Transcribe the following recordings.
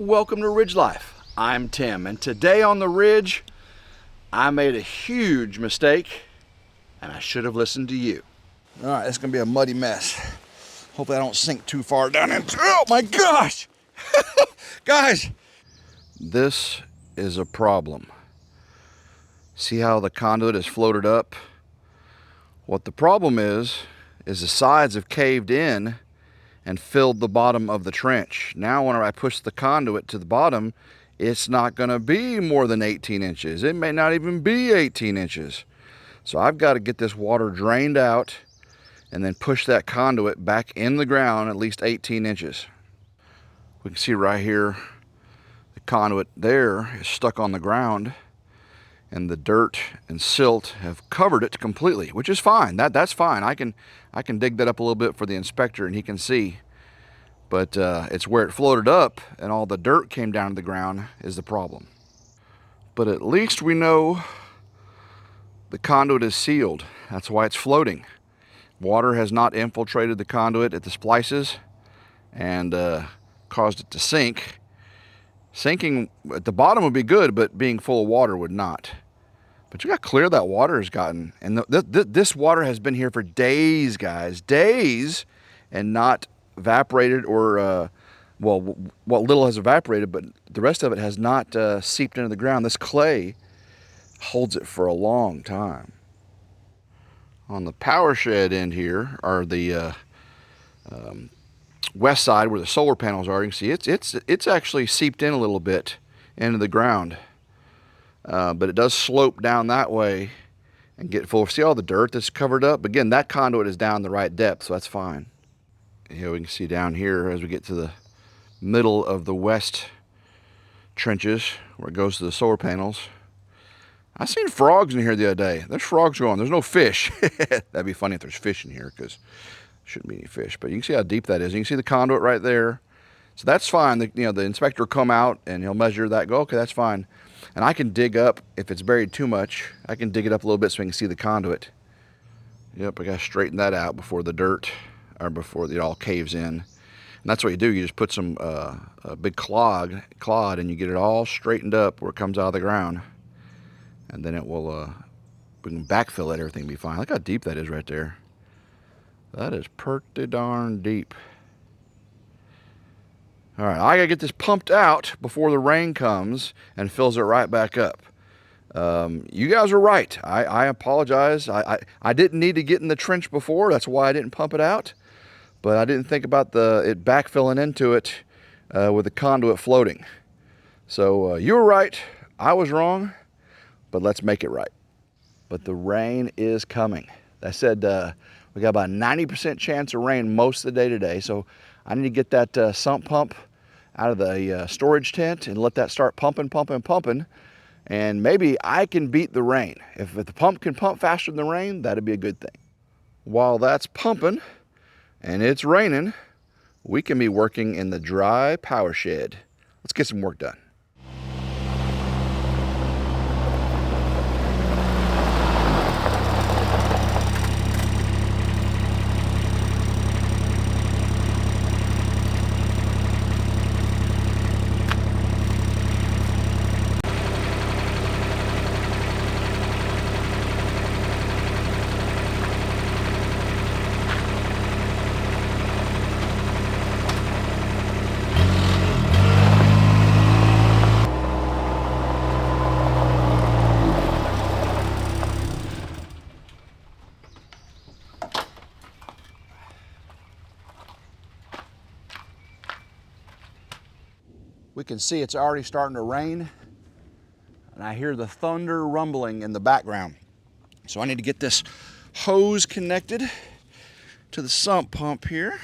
Welcome to Ridge Life. I'm Tim, and today on the ridge, I made a huge mistake, and I should have listened to you. All right, it's gonna be a muddy mess. Hopefully I don't sink too far down into, oh my gosh! Guys, this is a problem. See how the conduit is floated up? What the problem is the sides have caved in and filled the bottom of the trench. Now when I push the conduit to the bottom, it's not gonna be more than 18 inches. It may not even be 18 inches. So I've got to get this water drained out and then push that conduit back in the ground at least 18 inches. We can see right here, the conduit there is stuck on the ground and the dirt and silt have covered it completely, which is fine. That's fine. I can dig that up a little bit for the inspector and he can see. But it's where it floated up and all the dirt came down to the ground is the problem. But at least we know the conduit is sealed. That's why it's floating. Water has not infiltrated the conduit at the splices and caused it to sink. Sinking at the bottom would be good, but being full of water would not. But you got to clear that water has gotten. And this water has been here for days, guys. Days, and not evaporated or, well, what little has evaporated, but the rest of it has not seeped into the ground. This clay holds it for a long time. On the power shed end here are the west side where the solar panels are. You can see it's actually seeped in a little bit into the ground. But it does slope down that way and get full. See all the dirt that's covered up? Again, that conduit is down the right depth, so that's fine. Here we can see down here as we get to the middle of the west trenches where it goes to the solar panels. I seen frogs in here the other day. There's frogs going. There's no fish. That'd be funny if there's fish in here because there shouldn't be any fish. But you can see how deep that is. You can see the conduit right there. So that's fine. The inspector will come out and he'll measure that. Go, okay, that's fine. And I can dig up, if it's buried too much, I can dig it up a little bit so we can see the conduit. Yep, I got to straighten that out before the dirt, or before it all caves in. And that's what you do. You just put some a big clod and you get it all straightened up where it comes out of the ground. And then it will, we can backfill it, everything will be fine. Look how deep that is right there. That is pretty darn deep. All right, I gotta get this pumped out before the rain comes and fills it right back up. You guys are right. I apologize. I didn't need to get in the trench before. That's why I didn't pump it out. But I didn't think about it backfilling into it with the conduit floating. So you were right. I was wrong. But let's make it right. But the rain is coming. I said we got about a 90% chance of rain most of the day today. So I need to get that sump pump out of the storage tent and let that start pumping. And maybe I can beat the rain. If the pump can pump faster than the rain, that'd be a good thing. While that's pumping and it's raining, we can be working in the dry power shed. Let's get some work done. We can see it's already starting to rain, and I hear the thunder rumbling in the background. So I need to get this hose connected to the sump pump here.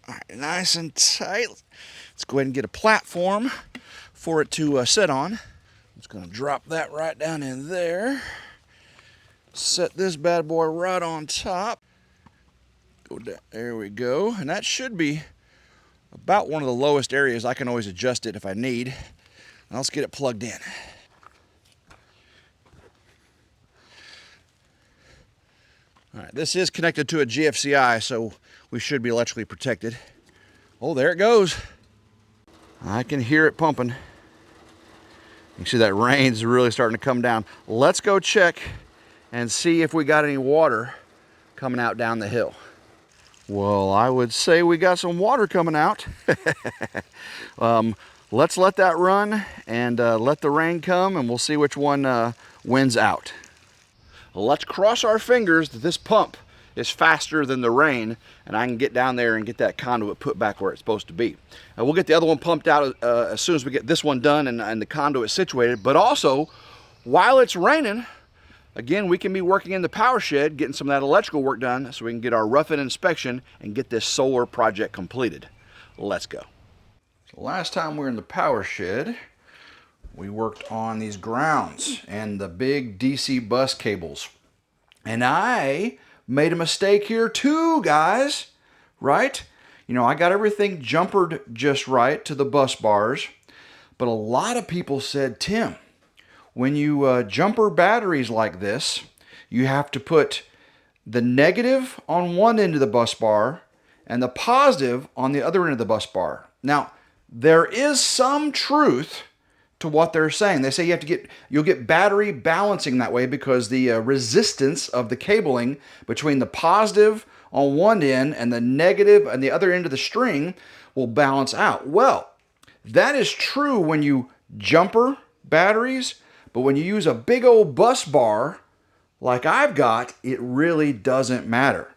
All right, nice and tight. Let's go ahead and get a platform for it to sit on. I'm just gonna drop that right down in there. Set this bad boy right on top. Go down, there we go. And that should be about one of the lowest areas. I can always adjust it if I need. Now let's get it plugged in. All right, this is connected to a GFCI, so we should be electrically protected. Oh, there it goes. I can hear it pumping. You can see that rain's really starting to come down. Let's go check and see if we got any water coming out down the hill. Well, I would say we got some water coming out. Let's let that run and let the rain come, and we'll see which one wins out. Let's cross our fingers that this pump is faster than the rain, and I can get down there and get that conduit put back where it's supposed to be. We'll get the other one pumped out as soon as we get this one done and the conduit situated. But also, while it's raining, again, we can be working in the power shed, getting some of that electrical work done so we can get our rough-in inspection and get this solar project completed. Let's go. So last time we were in the power shed, we worked on these grounds and the big DC bus cables. And I made a mistake here too, guys, right? You know, I got everything jumpered just right to the bus bars, but a lot of people said, Tim, when you jumper batteries like this, you have to put the negative on one end of the bus bar and the positive on the other end of the bus bar. Now, there is some truth to what they're saying. They say you'll get battery balancing that way because the resistance of the cabling between the positive on one end and the negative on the other end of the string will balance out. Well, that is true when you jumper batteries, but when you use a big old bus bar like I've got, it really doesn't matter.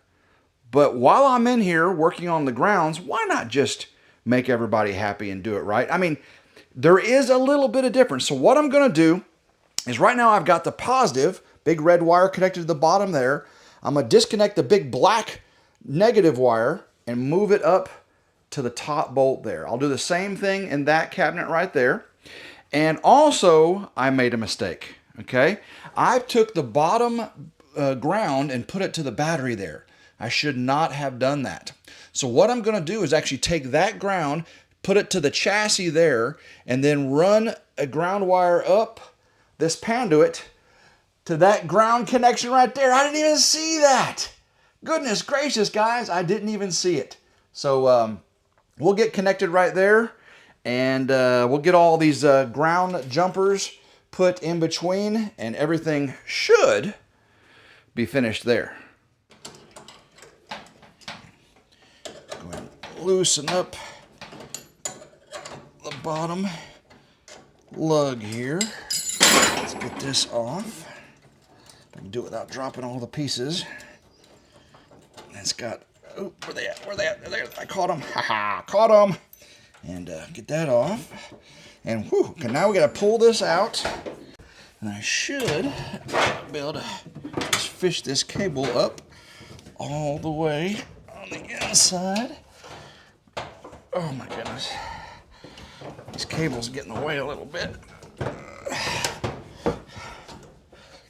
But while I'm in here working on the grounds, why not just make everybody happy and do it right? I mean, there is a little bit of difference. So what I'm going to do is right now I've got the positive, big red wire connected to the bottom there. I'm going to disconnect the big black negative wire and move it up to the top bolt there. I'll do the same thing in that cabinet right there. And also, I made a mistake, okay? I took the bottom ground and put it to the battery there. I should not have done that. So what I'm going to do is actually take that ground, put it to the chassis there, and then run a ground wire up this conduit to that ground connection right there. I didn't even see that. Goodness gracious, guys, I didn't even see it. So we'll get connected right there, and we'll get all these ground jumpers put in between, and everything should be finished there. Go ahead and loosen up the bottom lug here. Let's get this off. I can do it without dropping all the pieces. It's got, oh, where they at? Where they at? There, I caught them. Haha, caught them. And get that off. And whew, okay, now we got to pull this out. And I should be able to just fish this cable up all the way on the inside. Oh my goodness. These cables get in the way a little bit.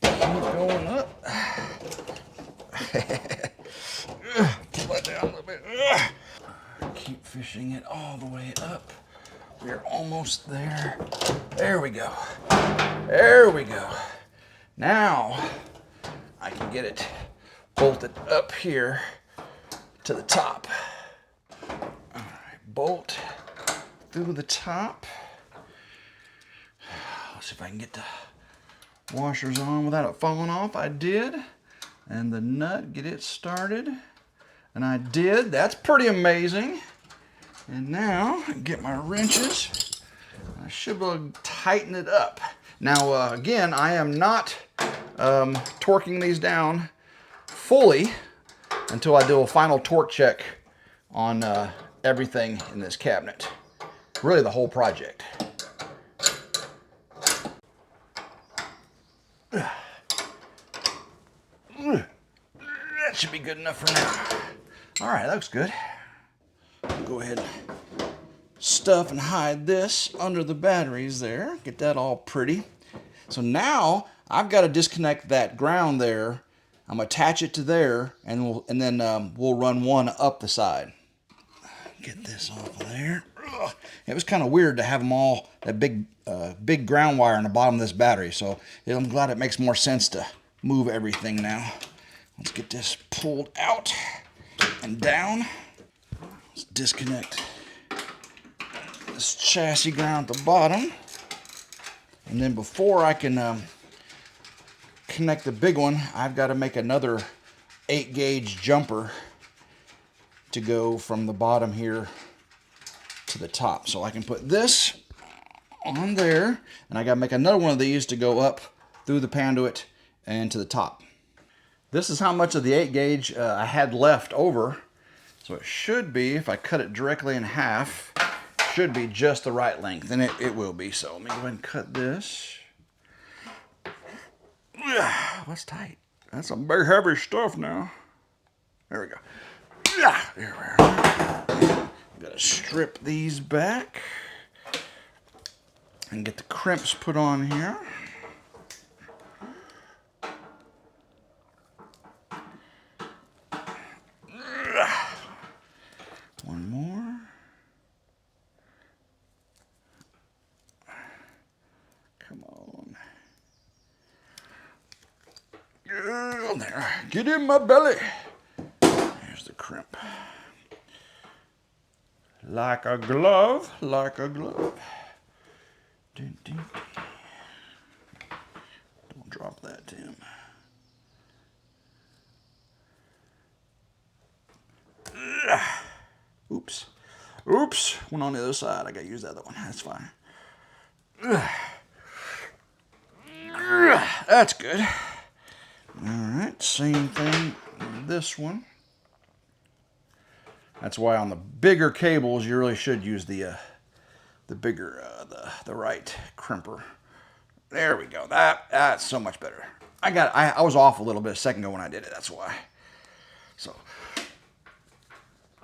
Keep going up. Pull that down a little bit. Keep fishing it all the way up. We're almost there. There we go. There we go. Now I can get it bolted up here to the top. All right, bolt through the top. Let's see if I can get the washers on without it falling off. I did. And the nut, get it started. And I did. That's pretty amazing. And now get my wrenches. I should be able to tighten it up. Now again, I am not torquing these down fully until I do a final torque check on everything in this cabinet. Really the whole project. That should be good enough for now. All right, that looks good. Go ahead and stuff and hide this under the batteries there. Get that all pretty. So now I've got to disconnect that ground there. I'm gonna attach it to there, and then we'll run one up the side. Get this off of there. Ugh. It was kind of weird to have them all, that big ground wire on the bottom of this battery. So I'm glad it makes more sense to move everything now. Let's get this pulled out and down. Let's disconnect this chassis ground at the bottom. And then before I can connect the big one, I've got to make another 8-gauge jumper to go from the bottom here to the top. So I can put this on there, and I got to make another one of these to go up through the conduit and to the top. This is how much of the 8-gauge I had left over. So it should be, if I cut it directly in half, should be just the right length, and it will be. So let me go ahead and cut this. That's tight. That's some big heavy stuff now. There we go. There we are. Gotta strip these back and get the crimps put on here. One more. Come on. There. Get in my belly. There's the crimp. Like a glove, like a glove. Dun, dun, dun. Don't drop that, Tim. Oops. Oops. One on the other side. I gotta use the other one. That's fine. That's good. Alright, same thing with this one. That's why on the bigger cables you really should use the bigger the right crimper. There we go. That's so much better. I was off a little bit a second ago when I did it. That's why. So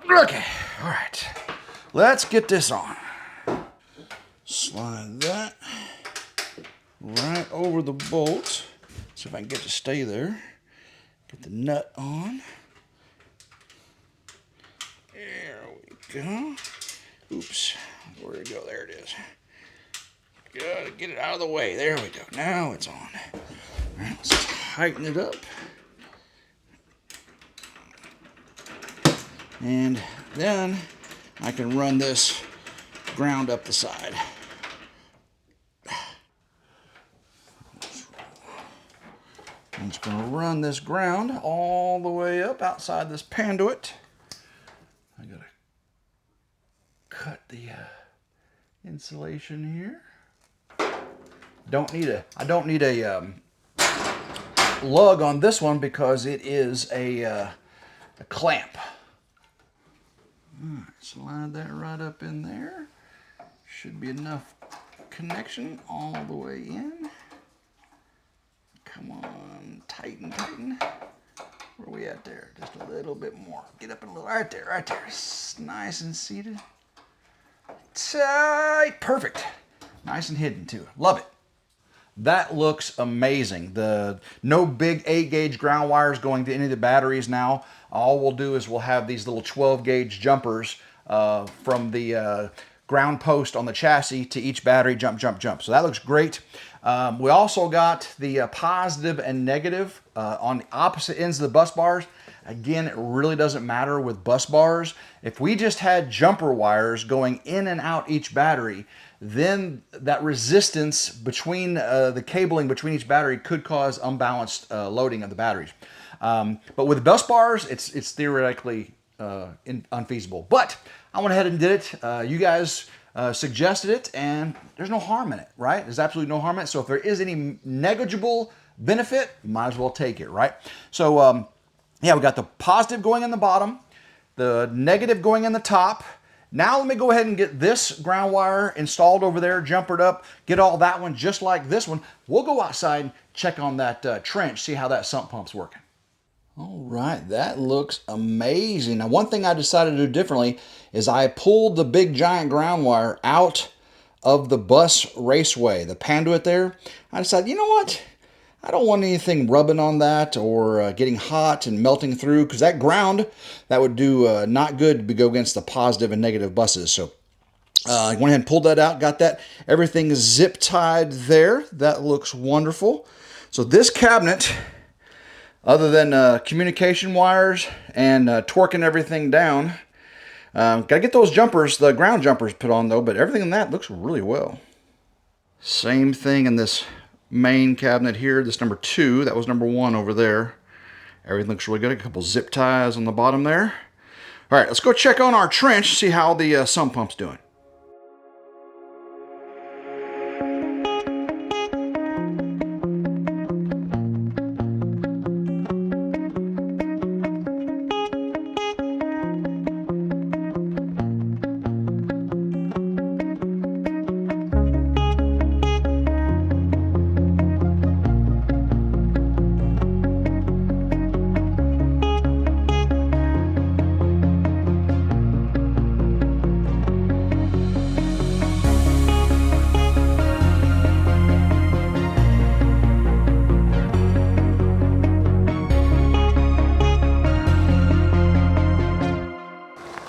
okay, all right. Let's get this on. Slide that right over the bolt. See if I can get it to stay there. Get the nut on. There we go. Oops. Where'd it go? There it is. Gotta get it out of the way. There we go. Now it's on. All right, let's just tighten it up. And then I can run this ground up the side. I'm just going to run this ground all the way up outside this conduit. I got to cut the insulation here. I don't need a lug on this one because it is a clamp. All right, slide that right up in there. Should be enough connection all the way in. Come on, tighten, tighten. Where are we at there? Just a little bit more. Get up a little, right there, right there. Nice and seated. Tight, perfect. Nice and hidden too. Love it. That looks amazing. No big 8-gauge ground wires going to any of the batteries now. All we'll do is we'll have these little 12-gauge jumpers from the ground post on the chassis to each battery, jump, jump, jump. So that looks great. We also got the positive and negative on the opposite ends of the bus bars. Again, it really doesn't matter with bus bars. If we just had jumper wires going in and out each battery, then that resistance between the cabling between each battery could cause unbalanced loading of the batteries. But with bus bars, it's theoretically unfeasible. But I went ahead and did it. You guys suggested it, and there's no harm in it, right? There's absolutely no harm in it. So if there is any negligible benefit, you might as well take it, right? So yeah, we got the positive going in the bottom, the negative going in the top. Now let me go ahead and get this ground wire installed over there, jumpered up, get all that one just like this one. We'll go outside and check on that trench, see how that sump pump's working. All right, that looks amazing. Now, one thing I decided to do differently is I pulled the big giant ground wire out of the bus raceway, the conduit there. I decided, you know what? I don't want anything rubbing on that or getting hot and melting through, because that ground, that would do not good to go against the positive and negative buses. So I went ahead and pulled that out, got that. Everything is zip tied there. That looks wonderful. So this cabinet Other than communication wires and torquing everything down. Gotta get those jumpers, the ground jumpers put on though, but everything in that looks really well. Same thing in this main cabinet here, this number 2, that was number 1 over there. Everything looks really good. A couple zip ties on the bottom there. All right, let's go check on our trench, see how the sump pump's doing.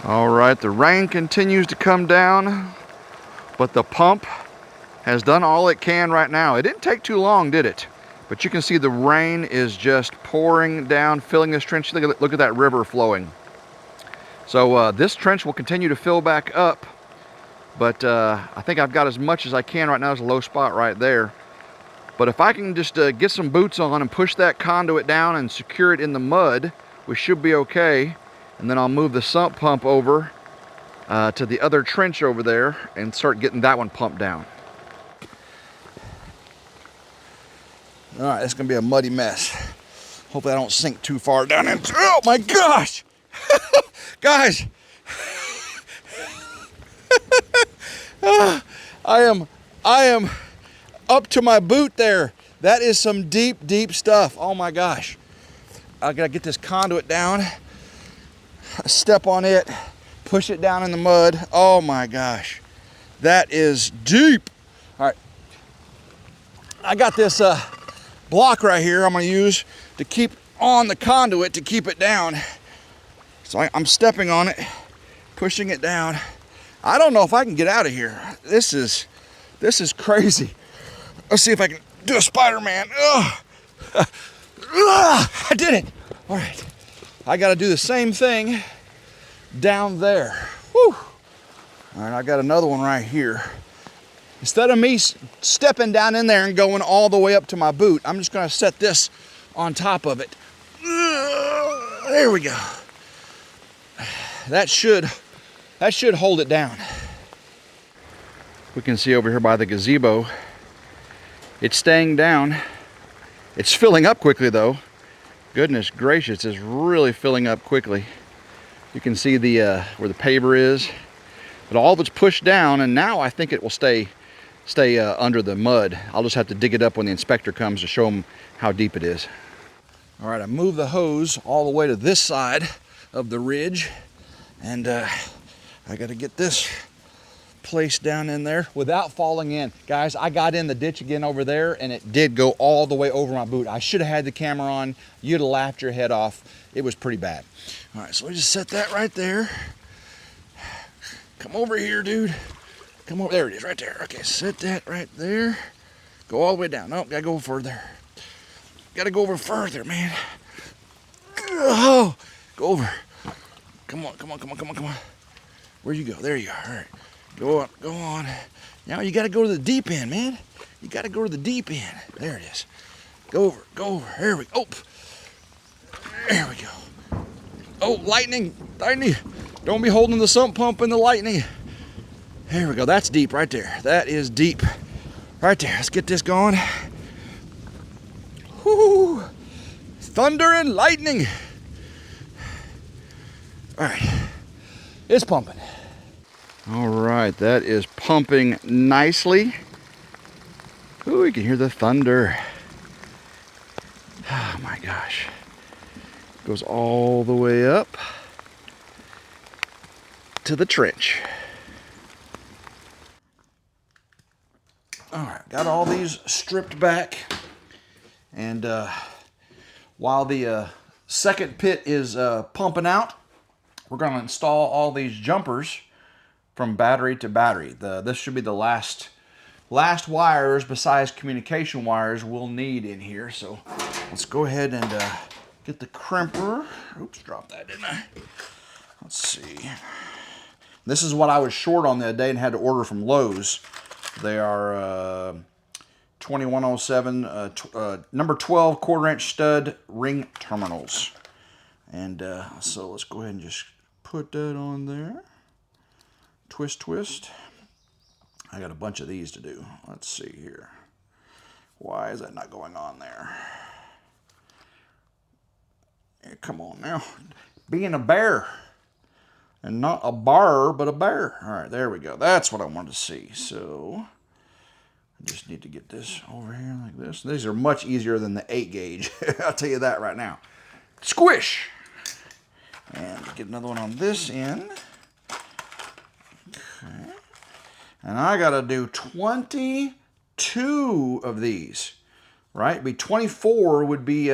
All right, the rain continues to come down, but the pump has done all it can right now. It didn't take too long, did it? But you can see the rain is just pouring down, filling this trench. Look at that river flowing. So this trench will continue to fill back up, but I think I've got as much as I can right now. There's a low spot right there. But if I can just get some boots on and push that conduit down and secure it in the mud, we should be okay. And then I'll move the sump pump over to the other trench over there and start getting that one pumped down. All right, it's gonna be a muddy mess. Hopefully I don't sink too far down into, oh my gosh! Guys! I am up to my boot there. That is some deep, deep stuff. Oh my gosh. I gotta get this conduit down. Step on it, push it down in the mud. Oh my gosh, that is deep. All right, I got this block right here I'm gonna use to keep on the conduit to keep it down. So I'm stepping on it, pushing it down. I don't know if I can get out of here. This is crazy. Let's see if I can do a Spider-Man. I did it. All right. I got to do the same thing down there. Whew. All right, I got another one right here. Instead of me stepping down in there and going all the way up to my boot, I'm just going to set this on top of it. There we go. That should hold it down. We can see over here by the gazebo, it's staying down. It's filling up quickly though. Goodness gracious, it's really filling up quickly. You can see the where the paver is, but all of it's pushed down, and now I think it will stay under the mud. I'll just have to dig it up when the inspector comes to show him how deep it is. All right, I moved the hose all the way to this side of the ridge, and I got to get this placed down in there without falling in. Guys, I got in the ditch again over there, and it did go all the way over my boot. I should have had the camera on. You'd have laughed your head off. It was pretty bad. All right, so we just set that right there. Come over here, dude. Come over. There it is, right there. Okay, set that right there. Go all the way down. Nope, gotta go further. Gotta go over further, man. Oh, go over. Come on, come on, come on, come on, come on. Where'd you go? There you are. All right. Go on, go on. Now you gotta go to the deep end, man. You gotta go to the deep end. There it is. Go over, go over. There we go. Oh. There we go. Oh, lightning, lightning. Don't be holding the sump pump in the lightning. There we go. That's deep right there. That is deep. Right there. Let's get this going. Whoo! Thunder and lightning. All right. It's pumping. All right, that is pumping nicely. Ooh, you can hear the thunder. Oh my gosh. Goes all the way up to the trench. All right, got all these stripped back. And while the second pit is pumping out, we're gonna install all these jumpers from battery to battery. This should be the last wires besides communication wires we'll need in here. So let's go ahead and Get the crimper. Oops, dropped that, didn't I? Let's see. This is what I was short on the other day and had to order from Lowe's. They are 2107 number 12 quarter-inch stud ring terminals. And so let's go ahead and just put that on there. Twist, twist. I got a bunch of these to do. Let's see here. Why is that not going on there? Yeah, come on now. Being a bear. And not a bar, but a bear. All right, there we go. That's what I wanted to see. So I just need to get this over here like this. These are much easier than the 8 gauge. I'll tell you that right now. Squish! And get another one on this end. Okay. And I got to do 22 of these, right? 24 would be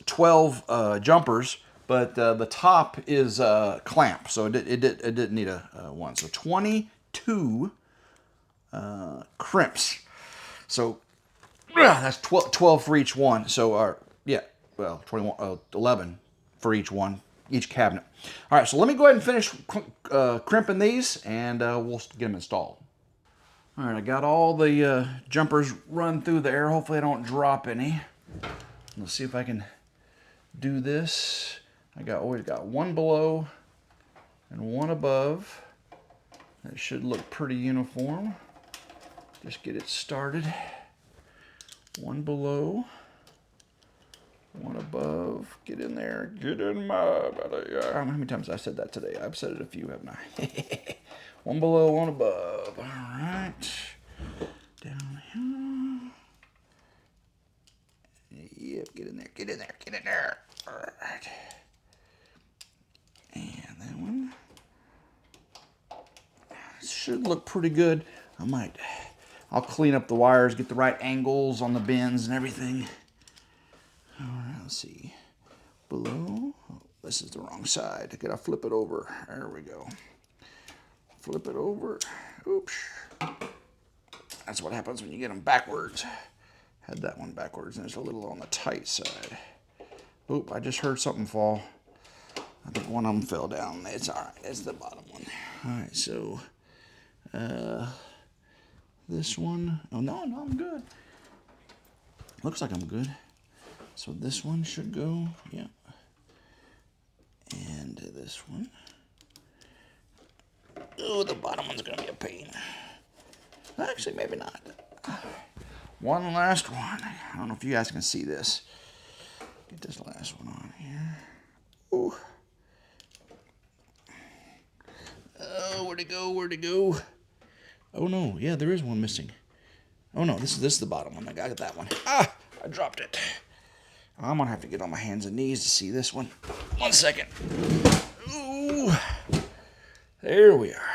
12 jumpers, but the top is clamp, so it didn't need a one. So 22 crimps. So that's 12 for each one. So yeah, well, 11 for each one, each cabinet. All right, so let me go ahead and finish crimping these, and we'll get them installed. All right, I got all the jumpers run through there. Hopefully I don't drop any. Let's see if I can do this. Always got one below and one above. It should look pretty uniform. Just get it started. One below, one above. Get in there. Get in my belly. How many times have I said that today? I've said it a few, haven't I? One below, one above. All right. Down here. Yep, get in there. Get in there. Get in there. All right. And that one should look pretty good. I'll clean up the wires, get the right angles on the bends and everything. All right, let's see. Below. Oh, this is the wrong side. I gotta flip it over. There we go. Flip it over. Oops. That's what happens when you get them backwards. Had that one backwards, and it's a little on the tight side. Oop, I just heard something fall. I think one of them fell down. It's all right. It's the bottom one. All right, so this one. Oh, no, I'm good. Looks like I'm good. So this one should go, yeah. And this one. Oh, the bottom one's going to be a pain. Actually, maybe not. One last one. I don't know if you guys can see this. Get this last one on here. Ooh. Oh, where'd it go? Where'd it go? Oh, no. Yeah, there is one missing. Oh, no. This is the bottom one. I got that one. Ah! I dropped it. I'm going to have to get on my hands and knees to see this one. 1 second. Ooh. There we are.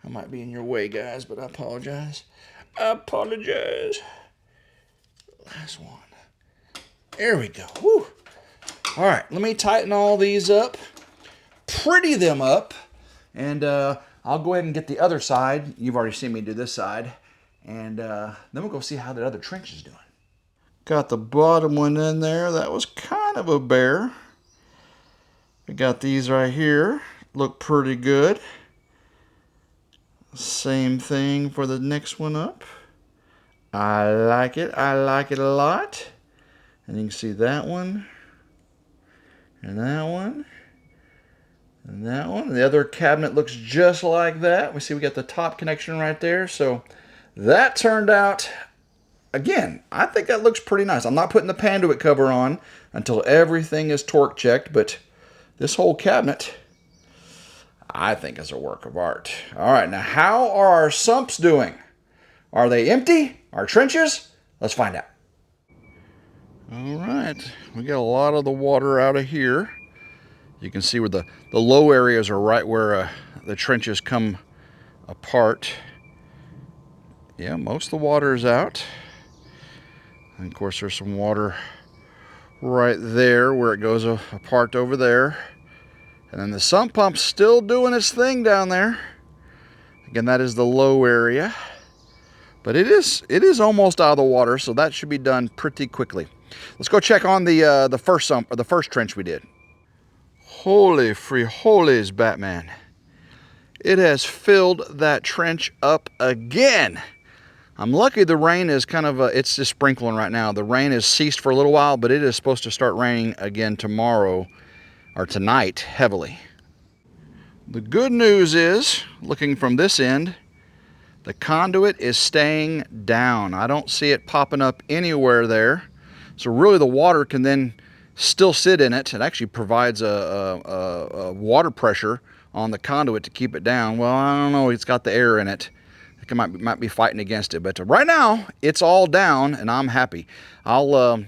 I might be in your way, guys, but I apologize. I apologize. Last one. There we go. Woo. All right, let me tighten all these up, pretty them up, and I'll go ahead and get the other side. You've already seen me do this side, and then we'll go see how the other trench is doing. Got the bottom one in there. That was kind of a bear. We got these right here. Look pretty good. Same thing for the next one up. I like it. I like it a lot. And you can see that one. And that one. And that one. The other cabinet looks just like that. We see we got the top connection right there. So that turned out, again, I think that looks pretty nice. I'm not putting the conduit cover on until everything is torque checked, but this whole cabinet, I think, is a work of art. All right, now how are our sumps doing? Are they empty? Our trenches? Let's find out. All right, we got a lot of the water out of here. You can see where the low areas are right where the trenches come apart. Yeah, most of the water is out. And of course, there's some water right there where it goes apart over there. And then the sump pump's still doing its thing down there. Again, that is the low area. But it is almost out of the water, so that should be done pretty quickly. Let's go check on the first sump, or the first trench we did. Holy free holies, Batman. It has filled that trench up again. I'm lucky the rain is kind of, it's just sprinkling right now. The rain has ceased for a little while, but it is supposed to start raining again tomorrow, or tonight, heavily. The good news is, looking from this end, the conduit is staying down. I don't see it popping up anywhere there. So really the water can then still sit in it. It actually provides a water pressure on the conduit to keep it down. Well, I don't know, it's got the air in it. It might be fighting against it, but right now it's all down and I'm happy. I'll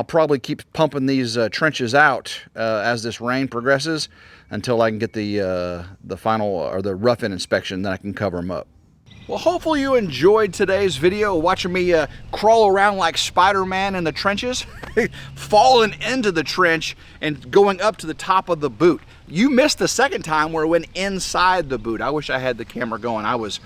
probably keep pumping these trenches out as this rain progresses until I can get the final, or the rough-in inspection, then I can cover them up. Well, hopefully you enjoyed today's video, watching me crawl around like Spider-Man in the trenches, falling into the trench and going up to the top of the boot. You missed the second time where it went inside the boot. I wish I had the camera going. I was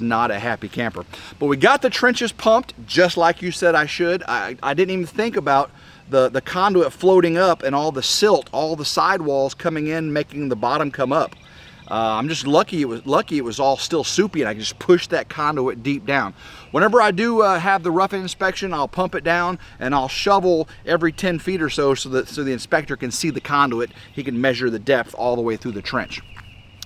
not a happy camper. But we got the trenches pumped just like you said I should. I didn't even think about the conduit floating up and all the silt, all the sidewalls coming in, making the bottom come up. I'm just lucky it was all still soupy and I just pushed that conduit deep down. Whenever I do have the rough-in inspection, I'll pump it down and I'll shovel every 10 feet or so so the inspector can see the conduit. He can measure the depth all the way through the trench.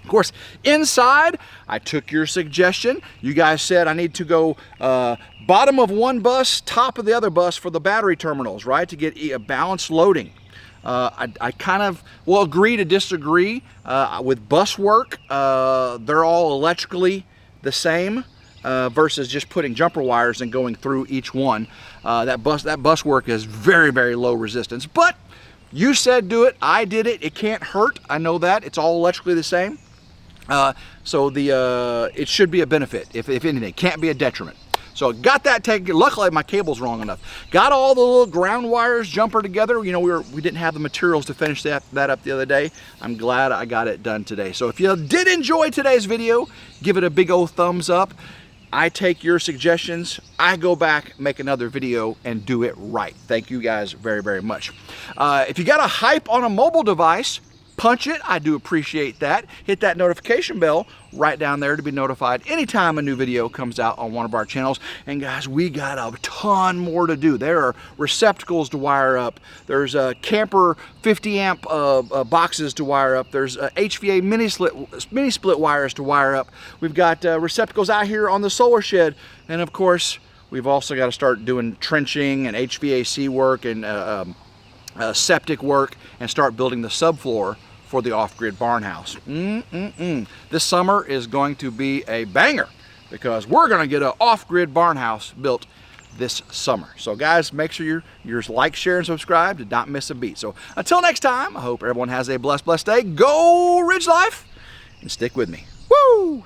Of course, inside, I took your suggestion. You guys said I need to go bottom of one bus, top of the other bus for the battery terminals, right? To get a balanced loading. I kind of will agree to disagree with bus work. They're all electrically the same versus just putting jumper wires and going through each one. That bus work is very, very low resistance. But you said do it. I did it. It can't hurt. I know that. It's all electrically the same. So it should be a benefit. If anything, it can't be a detriment. So got that taken. Luckily, my cable's long enough. Got all the little ground wires jumper together. You know, we didn't have the materials to finish that up the other day. I'm glad I got it done today. So if you did enjoy today's video, give it a big old thumbs up. I take your suggestions. I go back, make another video, and do it right. Thank you guys very, very much. If you got a hype on a mobile device, punch it. I do appreciate that. Hit that notification bell right down there to be notified anytime a new video comes out on one of our channels. And guys, we got a ton more to do. There are receptacles to wire up. There's camper 50 amp boxes to wire up. There's HVA mini split wires to wire up. We've got receptacles out here on the solar shed. And of course, we've also got to start doing trenching and HVAC work and septic work, and start building the subfloor for the off-grid barn house. This summer is going to be a banger because we're going to get an off-grid barn house built this summer. So guys, make sure you like, share, and subscribe to not miss a beat. So until next time, I hope everyone has a blessed day. Go Ridge Life and stick with me. Woo!